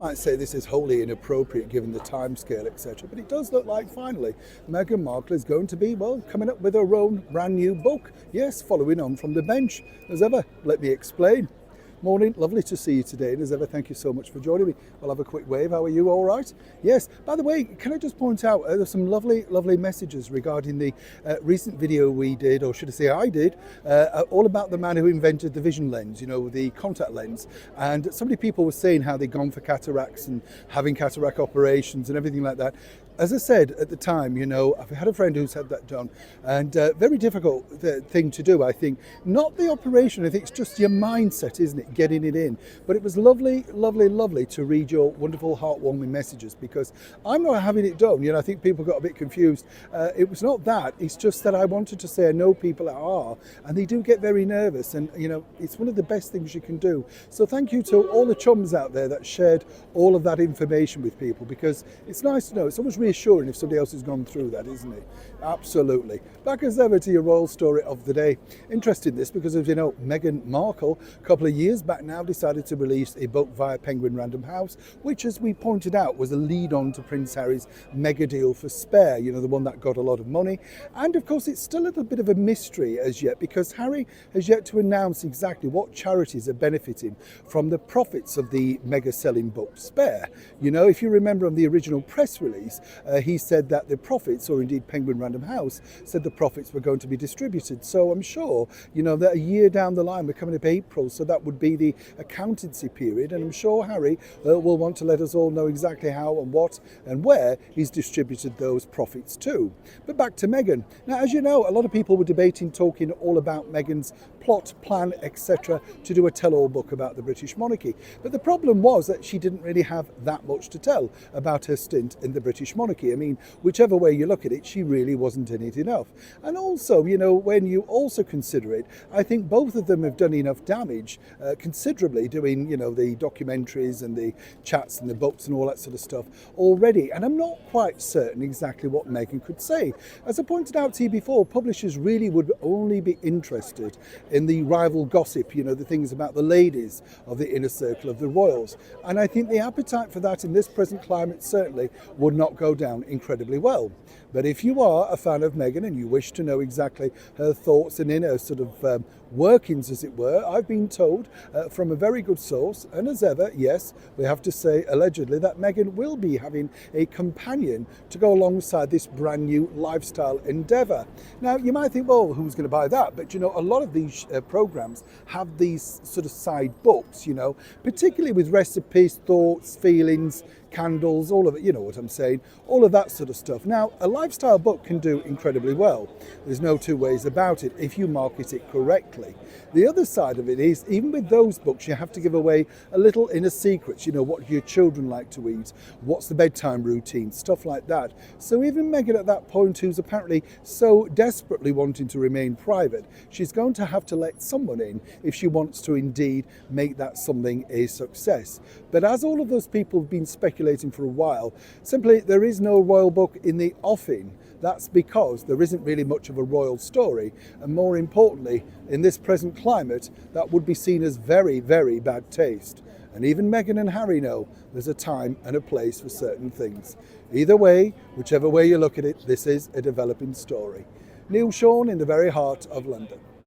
I'd say this is wholly inappropriate given the timescale, etc. But it does look like finally Meghan Markle is going to be, well, coming up with her own brand new book. Yes, following on from the bench. As ever, let me explain. Morning, lovely to see you today. And as ever, thank you so much for joining me. We'll have a quick wave. How are you? All right? Yes. By the way, can I just point out there's some lovely messages regarding the recent video we did, or should I say I did, all about the man who invented the vision lens, the contact lens. And so many people were saying how they'd gone for cataracts and having cataract operations and everything like that. As I said at the time, I've had a friend who's had that done, and very difficult thing to do, I think. Not the operation, I think it's just your mindset, isn't it, getting it in. But it was lovely to read your wonderful, heartwarming messages, because I'm not having it done. I think people got a bit confused. It was not that, it's just that I wanted to say I know people that are, and they do get very nervous, and it's one of the best things you can do. So thank you to all the chums out there that shared all of that information with people, because it's nice to know. It's almost reassuring if somebody else has gone through that, isn't it? Absolutely. Back as ever to your royal story of the day. Interesting this because, as you know, Meghan Markle, a couple of years back now, decided to release a book via Penguin Random House, which, as we pointed out, was a lead-on to Prince Harry's mega deal for Spare, the one that got a lot of money. And of course, it's still a little bit of a mystery as yet, because Harry has yet to announce exactly what charities are benefiting from the profits of the mega-selling book Spare. If you remember on the original press release, he said that the profits, or indeed Penguin Random House said the profits were going to be distributed. So I'm sure, that a year down the line, we're coming up April, so that would be the accountancy period, and I'm sure Harry will want to let us all know exactly how and what and where he's distributed those profits to. But back to Meghan. Now, as you know, a lot of people were debating, talking all about Meghan's plot, plan, etc., to do a tell-all book about the British monarchy. But the problem was that she didn't really have that much to tell about her stint in the British monarchy. I mean, whichever way you look at it, she really wasn't in it enough. And also, when you also consider it, I think both of them have done enough damage, considerably, doing, the documentaries and the chats and the books and all that sort of stuff already. And I'm not quite certain exactly what Meghan could say. As I pointed out to you before, publishers really would only be interested in the rival gossip, the things about the ladies of the inner circle of the royals. And I think the appetite for that in this present climate certainly would not go down incredibly well. But if you are a fan of Meghan and you wish to know exactly her thoughts and inner sort of workings, as it were, I've been told from a very good source, and as ever, yes, we have to say allegedly, that Meghan will be having a companion to go alongside this brand new lifestyle endeavour. Now, you might think, well, who's going to buy that? But a lot of these programs have these sort of side books, particularly with recipes, thoughts, feelings, candles, all of it, you know what I'm saying, all of that sort of stuff. Now, a lifestyle book can do incredibly well. There's no two ways about it if you market it correctly. The other side of it is, even with those books, you have to give away a little inner secrets, what your children like to eat, what's the bedtime routine, stuff like that. So even Meghan at that point, who's apparently so desperately wanting to remain private, she's going to have to let someone in if she wants to indeed make that something a success. But as all of those people have been speculating for a while, simply there is no royal book in the offing. That's because there isn't really much of a royal story, and more importantly, in this present climate, that would be seen as very, very bad taste. And even Meghan and Harry know there's a time and a place for certain things. Either way, whichever way you look at it, this is a developing story. Neil Sean in the very heart of London.